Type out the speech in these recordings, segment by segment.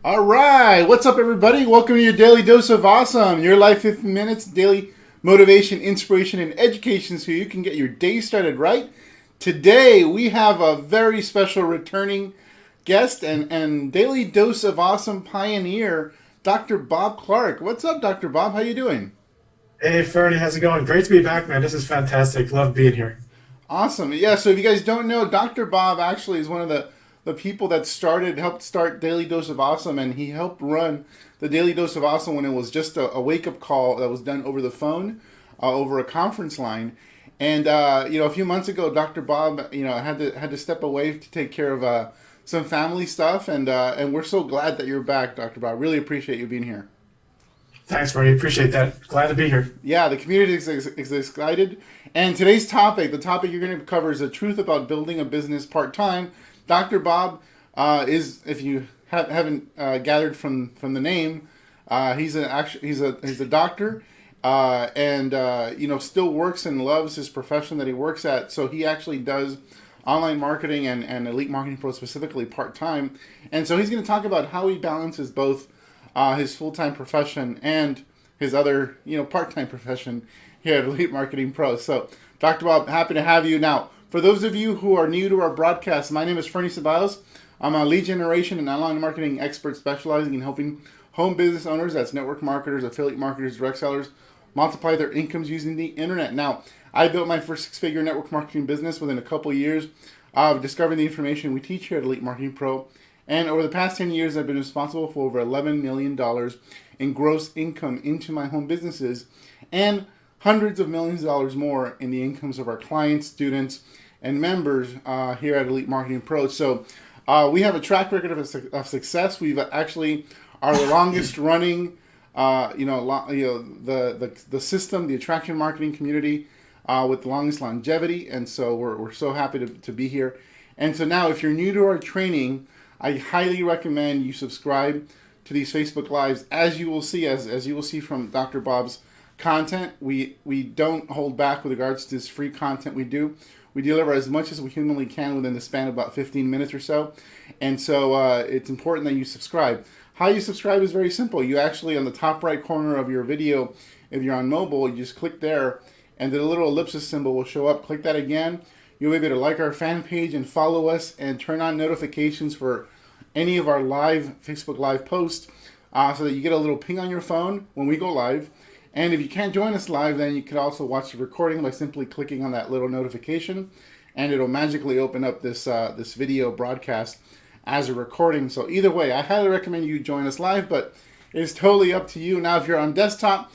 All right, what's up, everybody? Welcome to your daily dose of awesome. Your life 15 minutes, daily motivation, inspiration, and education so you can get your day started right. Today, we have a very special returning guest and daily dose of awesome pioneer, Dr. Bob Clarke. What's up, Dr. Bob? How you doing? Hey, Fernie, how's it going? Great to be back, man. This is fantastic. Love being here. Awesome. Yeah, so if you guys don't know, Dr. Bob actually is one of the people that helped start Daily Dose of Awesome, and he helped run the Daily Dose of Awesome when it was just a wake up call that was done over the phone, over a conference line. And a few months ago, Dr. Bob, had to step away to take care of some family stuff, and we're so glad that you're back, Dr. Bob. Really appreciate you being here. Thanks, Fernie. Appreciate that. Glad to be here. Yeah, the community is excited. And today's topic, the topic you're going to cover is the truth about building a business part time. Dr. Bob is, if you haven't gathered from the name, he's a doctor, and still works and loves his profession that he works at. So he actually does online marketing and elite marketing pro specifically part time. And so he's going to talk about how he balances both his full time profession and his other part time profession here at Elite Marketing Pro. So, Dr. Bob, happy to have you. Now, for those of you who are new to our broadcast, my name is Fernie Ceballos. I'm a lead generation and online marketing expert specializing in helping home business owners, that's network marketers, affiliate marketers, direct sellers, multiply their incomes using the internet. Now, I built my first six-figure network marketing business within a couple of years of discovering the information we teach here at Elite Marketing Pro. And over the past 10 years, I've been responsible for over $11 million in gross income into my home businesses and hundreds of millions of dollars more in the incomes of our clients, students, and members here at Elite Marketing Pro. So we have a track record of success. We've actually are the longest running, the system, the attraction marketing community with the longest longevity. And so we're so happy to be here. And so now, if you're new to our training, I highly recommend you subscribe to these Facebook Lives. As you will see, as you will see from Dr. Bob's content, we don't hold back with regards to this free content we do. We deliver as much as we humanly can within the span of about 15 minutes or so. And so it's important that you subscribe. How you subscribe is very simple. You actually, on the top right corner of your video, if you're on mobile, you just click there, and the little ellipsis symbol will show up. Click that again. You'll be able to like our fan page and follow us and turn on notifications for any of our live Facebook Live posts so that you get a little ping on your phone when we go live. And if you can't join us live, then you can also watch the recording by simply clicking on that little notification, and it'll magically open up this video broadcast as a recording. So either way, I highly recommend you join us live, but it's totally up to you. Now, if you're on desktop,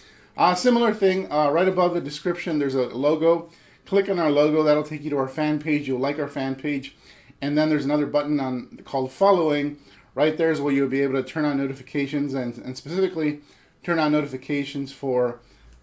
similar thing, right above the description, there's a logo. Click on our logo. That'll take you to our fan page. You'll like our fan page. And then there's another button called following. Right there is where you'll be able to turn on notifications and specifically turn on notifications for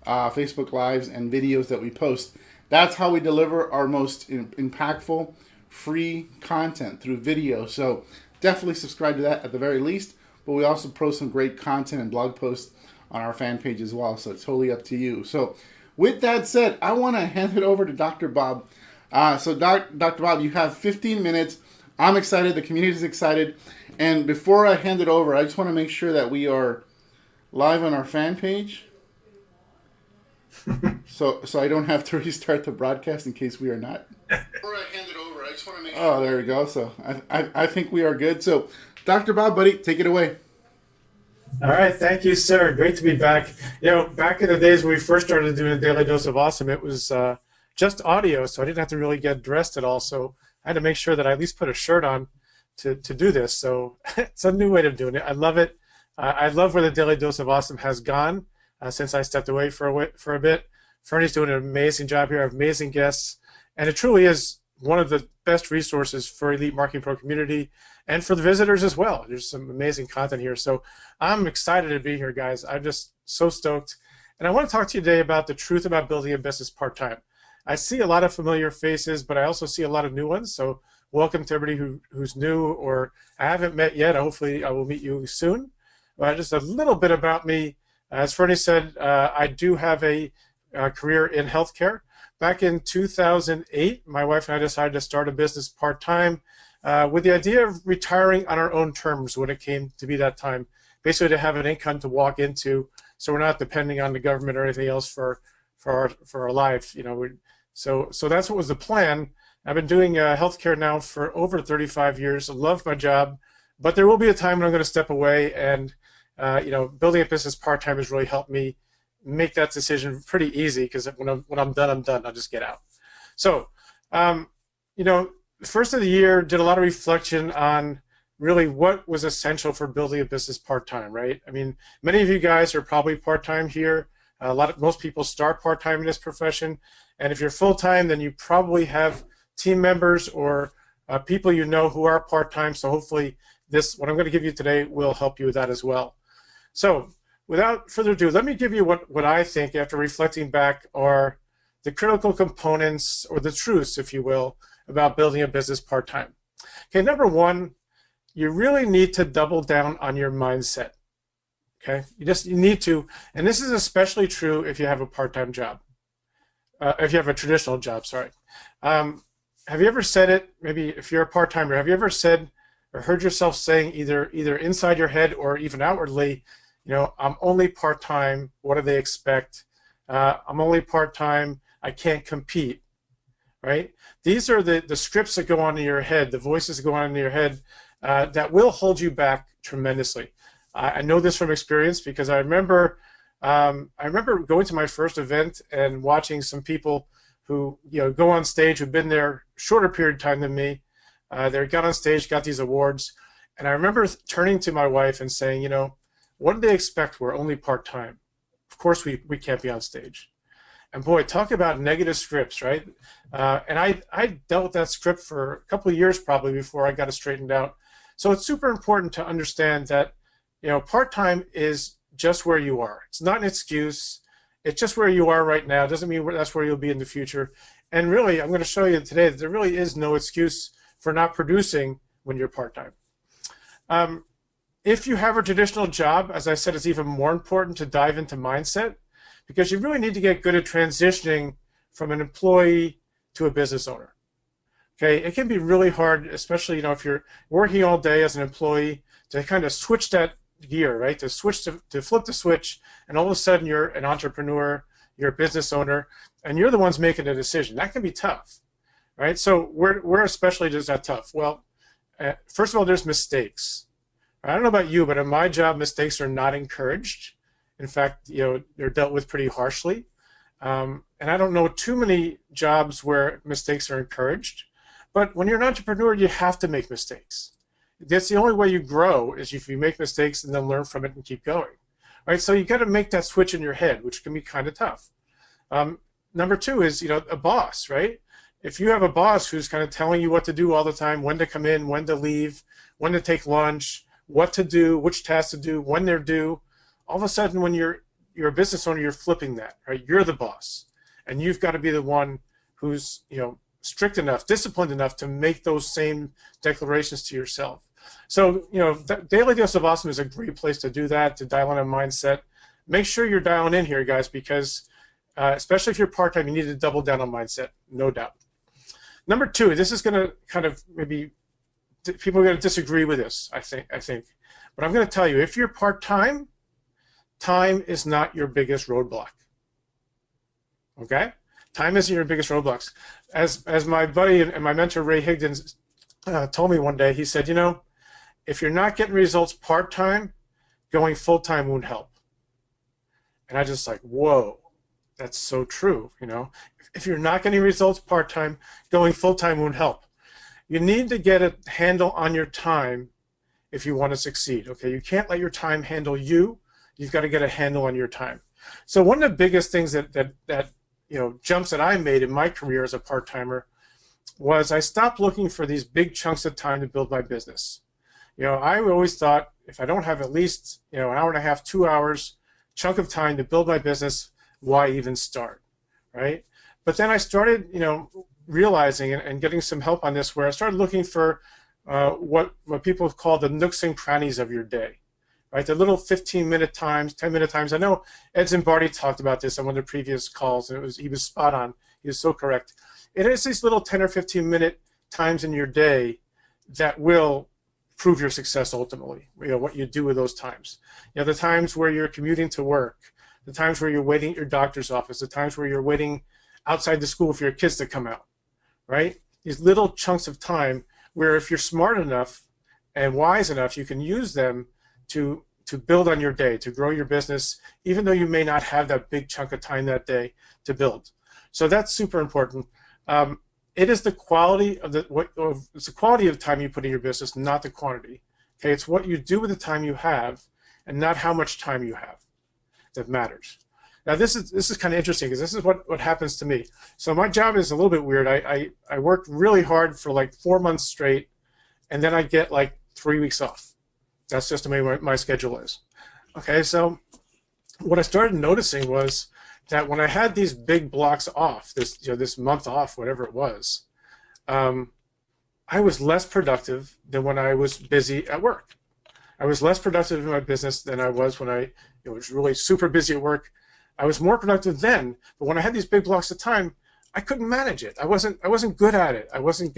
Facebook Lives and videos that we post. That's how we deliver our most impactful free content through video. So definitely subscribe to that at the very least. But we also post some great content and blog posts on our fan page as well. So it's totally up to you. So with that said, I want to hand it over to Dr. Bob. Dr. Bob, you have 15 minutes. I'm excited. The community is excited. And before I hand it over, I just want to make sure that we are live on our fan page. So I don't have to restart the broadcast in case we are not. Before I hand it over, I just want to make sure. Oh, there we go. So I think we are good. So, Dr. Bob, buddy, take it away. All right. Thank you, sir. Great to be back. Back in the days when we first started doing a Daily Dose of Awesome, it was just audio, so I didn't have to really get dressed at all. So I had to make sure that I at least put a shirt on to do this. So it's a new way of doing it. I love it. I love where the Daily Dose of Awesome has gone since I stepped away for a bit. Fernie's doing an amazing job here. I have amazing guests. And it truly is one of the best resources for Elite Marketing Pro community and for the visitors as well. There's some amazing content here. So I'm excited to be here, guys. I'm just so stoked. And I want to talk to you today about the truth about building a business part-time. I see a lot of familiar faces, but I also see a lot of new ones. So welcome to everybody who's new or I haven't met yet. Hopefully I will meet you soon. Just a little bit about me. As Fernie said, I do have a career in healthcare. Back in 2008, my wife and I decided to start a business part-time. with the idea of retiring on our own terms when it came to be that time, basically to have an income to walk into, so we're not depending on the government or anything else for our life. You know, so that's what was the plan. I've been doing healthcare now for over 35 years. I love my job, but there will be a time when I'm going to step away, and you know, building a business part-time has really helped me make that decision pretty easy, because when I'm done, I'm done. I'll just get out. So, you know, the first of the year, did a lot of reflection on really what was essential for building a business part-time, right? I mean, many of you guys are probably part-time here. Most people start part-time in this profession, and if you're full-time, then you probably have team members or people you know who are part-time. So hopefully what I'm going to give you today will help you with that as well. So without further ado, let me give you what I think, after reflecting back, are the critical components, or the truths, if you will, about building a business part-time. Okay, number one, you really need to double down on your mindset. Okay, you need to, and this is especially true if you have a part-time job, if you have a traditional job, sorry. Have you ever said it, maybe if you're a part-timer, have you ever said or heard yourself saying, either inside your head or even outwardly, you know, I'm only part-time, what do they expect? I'm only part-time, I can't compete, right? These are the scripts that go on in your head, the voices that go on in your head that will hold you back tremendously. I know this from experience, because I remember going to my first event and watching some people who, you know, go on stage, who've been there shorter period of time than me. They got on stage, got these awards, and I remember turning to my wife and saying, you know, what do they expect? We're only part-time. Of course we can't be on stage. And boy, talk about negative scripts, right? And I dealt with that script for a couple of years probably before I got it straightened out. So it's super important to understand that, you know, part-time is just where you are. It's not an excuse. It's just where you are right now. It doesn't mean that's where you'll be in the future. And really, I'm going to show you today that there really is no excuse for not producing when you're part-time. If you have a traditional job, as I said, it's even more important to dive into mindset, because you really need to get good at transitioning from an employee to a business owner. Okay, it can be really hard, especially, you know, if you're working all day as an employee, to kind of switch that gear, right? To flip the switch, and all of a sudden you're an entrepreneur, you're a business owner, and you're the ones making a decision. That can be tough, right? So where especially is that tough? Well, first of all, there's mistakes. I don't know about you, but in my job, mistakes are not encouraged. In fact, you know, they're dealt with pretty harshly. And I don't know too many jobs where mistakes are encouraged. But when you're an entrepreneur, you have to make mistakes. That's the only way you grow, is if you make mistakes and then learn from it and keep going. Right? So you got to make that switch in your head, which can be kind of tough. Number two is, you know, a boss, right? If you have a boss who's kind of telling you what to do all the time, when to come in, when to leave, when to take lunch, what to do, which tasks to do, when they're due, all of a sudden when you're a business owner, you're flipping that, right? You're the boss, and you've got to be the one who's, you know, strict enough, disciplined enough to make those same declarations to yourself. So, you know, Daily Dose of Awesome is a great place to do that, to dial in a mindset. Make sure you're dialing in here, guys, because especially if you're part-time, you need to double down on mindset, no doubt. Number two, this is going to kind of maybe people are going to disagree with this, I think. But I'm going to tell you, if you're part-time, time is not your biggest roadblock. Okay? Time isn't your biggest roadblocks. As my buddy and my mentor, Ray Higdon, told me one day, he said, you know, if you're not getting results part-time, going full-time won't help. And I just like, whoa, that's so true, you know. If you're not getting results part-time, going full-time won't help. You need to get a handle on your time if you want to succeed, okay? You can't let your time handle you. You've got to get a handle on your time. So one of the biggest things that you know, jumps that I made in my career as a part-timer was I stopped looking for these big chunks of time to build my business. You know, I always thought if I don't have at least, you know, an hour and a half, 2 hours chunk of time to build my business, why even start, right? But then I started, you know, realizing and getting some help on this, where I started looking for what people call the nooks and crannies of your day, right? The little 15-minute times, 10-minute times. I know Ed Zimbardi talked about this on one of the previous calls, and he was spot on. He was so correct. It is these little 10 or 15-minute times in your day that will prove your success ultimately. What you do with those times. The times where you're commuting to work, the times where you're waiting at your doctor's office, the times where you're waiting outside the school for your kids to come out, right? These little chunks of time where if you're smart enough and wise enough, you can use them to build on your day, to grow your business, even though you may not have that big chunk of time that day to build. So that's super important. It is the quality of it's the quality of time you put in your business, not the quantity. Okay, it's what you do with the time you have, and not how much time you have, that matters. Now this is kind of interesting because this is what happens to me. So my job is a little bit weird. I work really hard for like 4 months straight, and then I get like 3 weeks off. That's just the way my schedule is. Okay, so what I started noticing was that when I had these big blocks off, this month off, whatever it was, I was less productive than when I was busy at work. I was less productive in my business than I was when I was really super busy at work. I was more productive then, but when I had these big blocks of time, I couldn't manage it. I wasn't good at it. I wasn't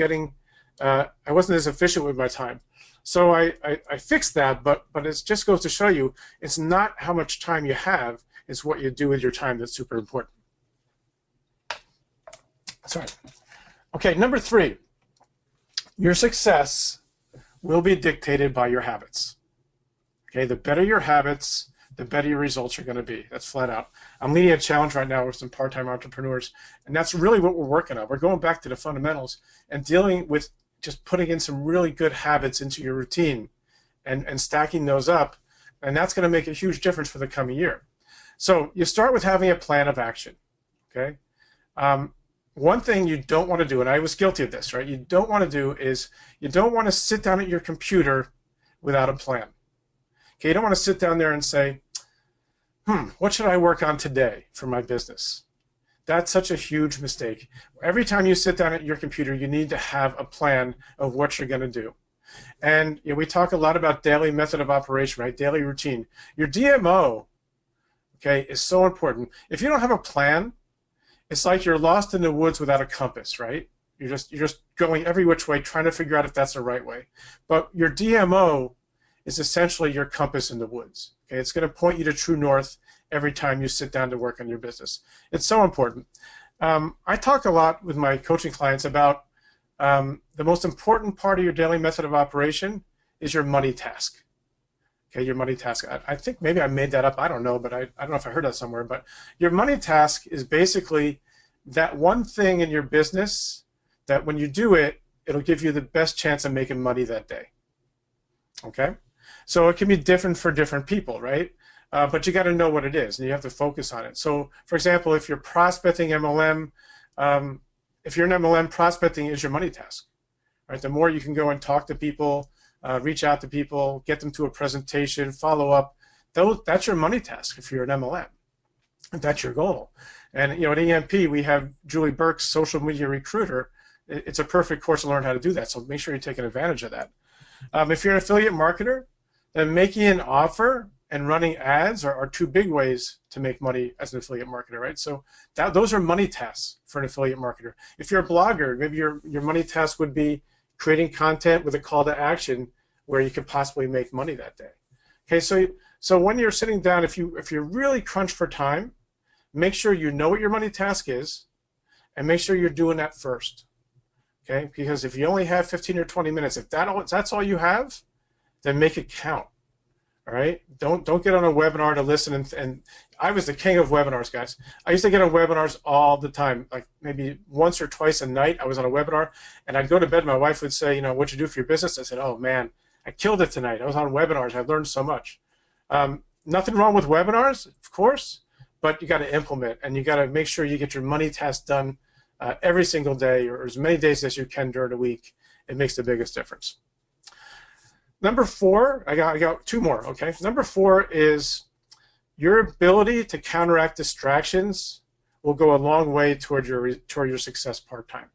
as efficient with my time. So I fixed that, but it just goes to show you it's not how much time you have, it's what you do with your time that's super important. Sorry. Okay, number 3. Your success will be dictated by your habits. Okay, the better your habits, the better your results are going to be. That's flat out. I'm leading a challenge right now with some part-time entrepreneurs, and that's really what we're working on. We're going back to the fundamentals and dealing with just putting in some really good habits into your routine and stacking those up, and that's going to make a huge difference for the coming year. So you start with having a plan of action, okay? One thing you don't want to do, and I was guilty of this, right? You don't want to do is you don't want to sit down at your computer without a plan. Okay, you don't want to sit down there and say, what should I work on today for my business? That's such a huge mistake. Every time you sit down at your computer, you need to have a plan of what you're going to do. And we talk a lot about daily method of operation, right? Daily routine. Your DMO, okay, is so important. If you don't have a plan, it's like you're lost in the woods without a compass, right? You're just going every which way, trying to figure out if that's the right way. But your DMO is essentially your compass in the woods. Okay, it's going to point you to true north every time you sit down to work on your business. It's so important. I talk a lot with my coaching clients about the most important part of your daily method of operation is your money task. Okay, your money task. I think maybe I made that up. I don't know, but I don't know if I heard that somewhere. But your money task is basically that one thing in your business that when you do it, it'll give you the best chance of making money that day. Okay? So it can be different for different people, right? But you got to know what it is, and you have to focus on it. So, for example, if you're prospecting MLM, if you're an MLM, prospecting is your money task, right? The more you can go and talk to people, reach out to people, get them to a presentation, follow up, that's your money task if you're an MLM. That's your goal. And at EMP, we have Julie Burke's Social Media Recruiter. It's a perfect course to learn how to do that, so make sure you're taking advantage of that. If you're an affiliate marketer, then making an offer and running ads are 2 big ways to make money as an affiliate marketer, right? So those are money tasks for an affiliate marketer. If you're a blogger, maybe your money task would be creating content with a call to action where you could possibly make money that day. Okay, so when you're sitting down, if you're really crunched for time, make sure you know what your money task is, and make sure you're doing that first. Okay, because if you only have 15 or 20 minutes, if that's all you have, then make it count. All right, don't get on a webinar to listen. And I was the king of webinars, guys. I used to get on webinars all the time, like maybe once or twice a night. I was on a webinar, and I'd go to bed. My wife would say, what'd you do for your business? I said, oh man, I killed it tonight. I was on webinars. I learned so much. Nothing wrong with webinars, of course, but you got to implement, and you got to make sure you get your money task done every single day, or as many days as you can during the week. It makes the biggest difference. Number 4, I got 2 more, okay? Number 4 is your ability to counteract distractions will go a long way toward your success part-time.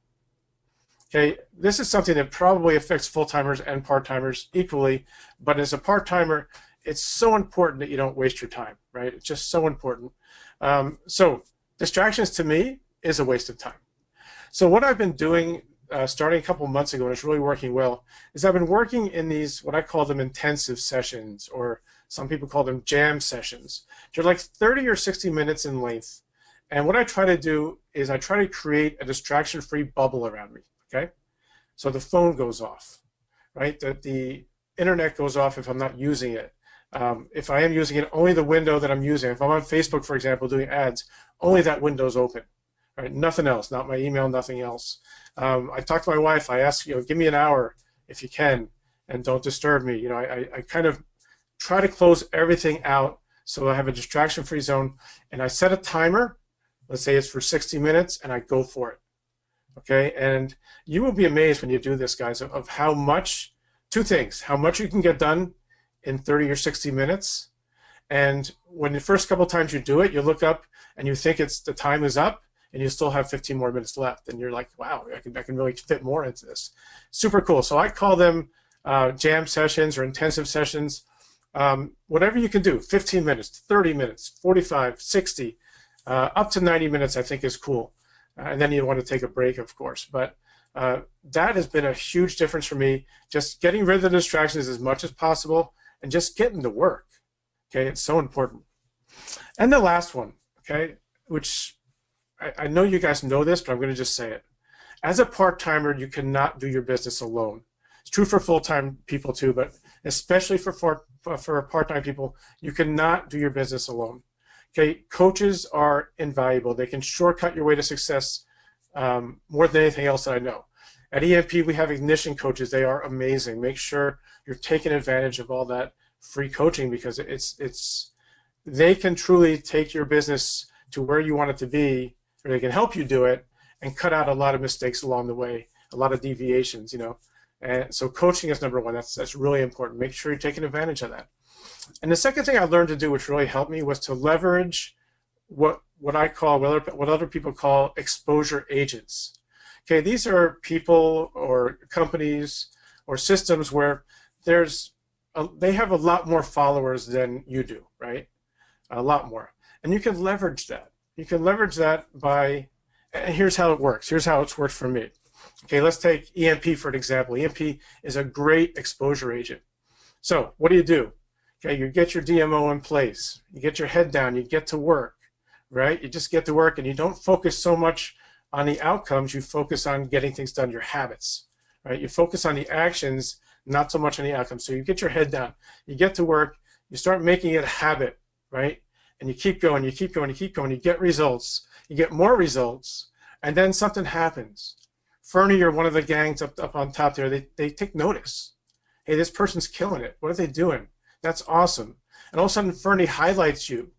Okay, this is something that probably affects full-timers and part-timers equally, but as a part-timer, it's so important that you don't waste your time, right? It's just so important. So distractions to me is a waste of time. So what I've been doing starting a couple months ago, and it's really working well, is I've been working in these, what I call them intensive sessions, or some people call them jam sessions. They're like 30 or 60 minutes in length. And what I try to do is I try to create a distraction-free bubble around me, okay? So the phone goes off, right? The internet goes off if I'm not using it. If I am using it, only the window that I'm using. If I'm on Facebook, for example, doing ads, only that window's open, right? Nothing else, not my email, nothing else. I talk to my wife. I ask, give me an hour if you can, and don't disturb me. I kind of try to close everything out so I have a distraction-free zone, and I set a timer. Let's say it's for 60 minutes, and I go for it. Okay, and you will be amazed when you do this, guys, of how much. Two things: how much you can get done in 30 or 60 minutes, and when the first couple times you do it, you look up and you think the time is up, and you still have 15 more minutes left, and you're like, wow, I can really fit more into this. Super cool. So I call them jam sessions or intensive sessions. Whatever you can do, 15 minutes, 30 minutes, 45, 60, up to 90 minutes I think is cool. And then you want to take a break, of course. But that has been a huge difference for me, just getting rid of the distractions as much as possible and just getting to work. Okay, it's so important. And the last one, okay, which I know you guys know this, but I'm going to just say it. As a part-timer, you cannot do your business alone. It's true for full-time people too, but especially for part-time people, you cannot do your business alone. Okay, coaches are invaluable. They can shortcut your way to success more than anything else that I know. At EMP, we have ignition coaches. They are amazing. Make sure you're taking advantage of all that free coaching, because they can truly take your business to where you want it to be, or they can help you do it and cut out a lot of mistakes along the way, a lot of deviations, And so coaching is number one. That's really important. Make sure you're taking advantage of that. And the second thing I learned to do, which really helped me, was to leverage what I call, what other people call exposure agents. Okay, these are people or companies or systems where they have a lot more followers than you do, right? A lot more. And you can leverage that. You can leverage that by, and here's how it works. Here's how it's worked for me. Okay, let's take EMP for an example. EMP is a great exposure agent. So what do? Okay, you get your DMO in place. You get your head down. You get to work, right? You just get to work, and you don't focus so much on the outcomes. You focus on getting things done, your habits, right? You focus on the actions, not so much on the outcomes. So you get your head down. You get to work. You start making it a habit, right? And you keep going. You keep going. You keep going. You get results. You get more results, and then something happens. Fernie or one of the gangs up on top there, they take notice. Hey, this person's killing it. What are they doing? That's awesome. And all of a sudden, Fernie highlights you,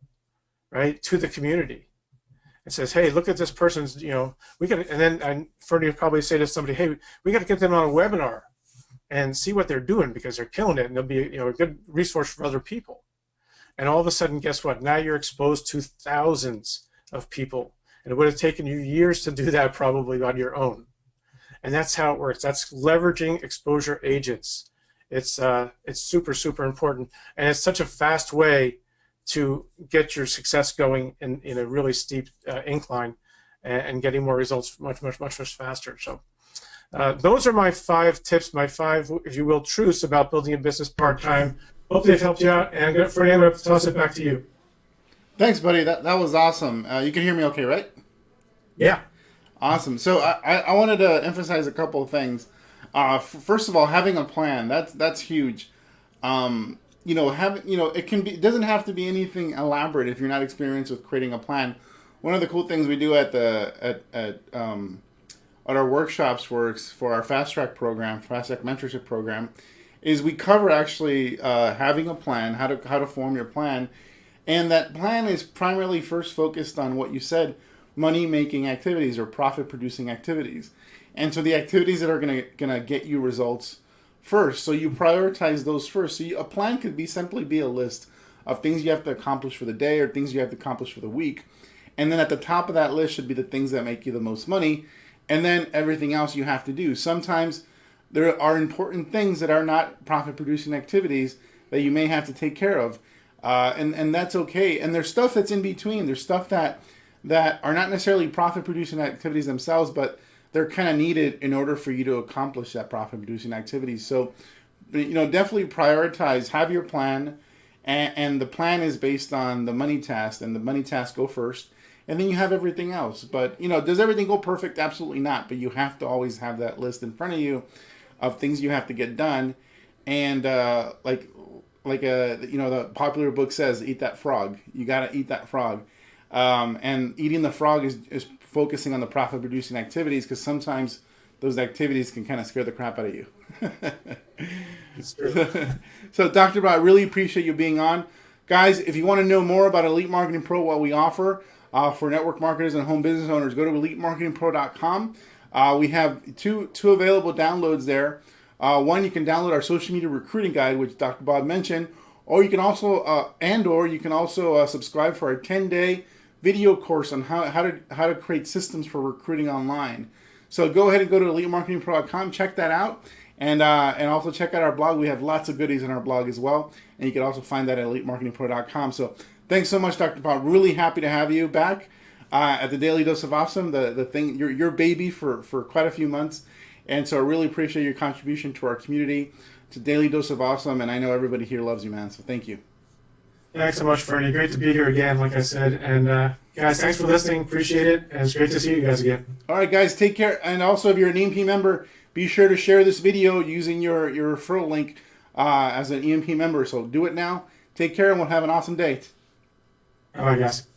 right, to the community, and says, "Hey, look at this person's. We got." And then Fernie would probably say to somebody, "Hey, we got to get them on a webinar and see what they're doing, because they're killing it, and they'll be a good resource for other people." And all of a sudden, guess what? Now you're exposed to thousands of people, and it would have taken you years to do that probably on your own. And that's how it works. That's leveraging exposure agents. It's super, super important, and it's such a fast way to get your success going in a really steep incline, and getting more results much faster. So those are my 5 tips, my 5, if you will, truths about building a business part-time. Hope they've helped you out, and Freddie, I'm going to toss it back to you. Thanks, buddy. That was awesome. You can hear me okay, right? Yeah. Awesome. So I wanted to emphasize a couple of things. First of all, having a plan, that's huge. It doesn't have to be anything elaborate if you're not experienced with creating a plan. One of the cool things we do at our workshops for our Fast Track program, Fast Track Mentorship program, is we cover actually having a plan, how to form your plan, and that plan is primarily first focused on what you said, money-making activities or profit-producing activities. And so the activities that are gonna get you results first. So you prioritize those first. So a plan could simply be a list of things you have to accomplish for the day or things you have to accomplish for the week. And then at the top of that list should be the things that make you the most money, and then everything else you have to do. Sometimes there are important things that are not profit-producing activities that you may have to take care of, and that's okay. And there's stuff that's in between. There's stuff that are not necessarily profit-producing activities themselves, but they're kind of needed in order for you to accomplish that profit producing activities. So, definitely prioritize, have your plan, and the plan is based on the money task, and the money tasks go first, and then you have everything else. But does everything go perfect? Absolutely not. But you have to always have that list in front of you of things you have to get done, and the popular book says, eat that frog. You got to eat that frog, and eating the frog is focusing on the profit producing activities, because sometimes those activities can kind of scare the crap out of you. It's true. So, Dr. Bob, I really appreciate you being on. Guys, if you want to know more about Elite Marketing Pro, what we offer for network marketers and home business owners, go to elitemarketingpro.com. We have two available downloads there. One, you can download our social media recruiting guide, which Dr. Bob mentioned, or you can also subscribe for our 10-day video course on how to create systems for recruiting online. So go ahead and go to elitemarketingpro.com, check that out, and also check out our blog. We have lots of goodies in our blog as well, and you can also find that at elitemarketingpro.com. So thanks so much, Dr. Bob. Really happy to have you back at the Daily Dose of Awesome, the thing, your baby for quite a few months. And so I really appreciate your contribution to our community, to Daily Dose of Awesome, and I know everybody here loves you, man. So thank you. Thanks so much, Fernie. Great to be here again, like I said. And guys, thanks for listening. Appreciate it. And it's great to see you guys again. All right, guys, take care. And also, if you're an EMP member, be sure to share this video using your referral link as an EMP member. So do it now. Take care, and we'll have an awesome day. All right, guys.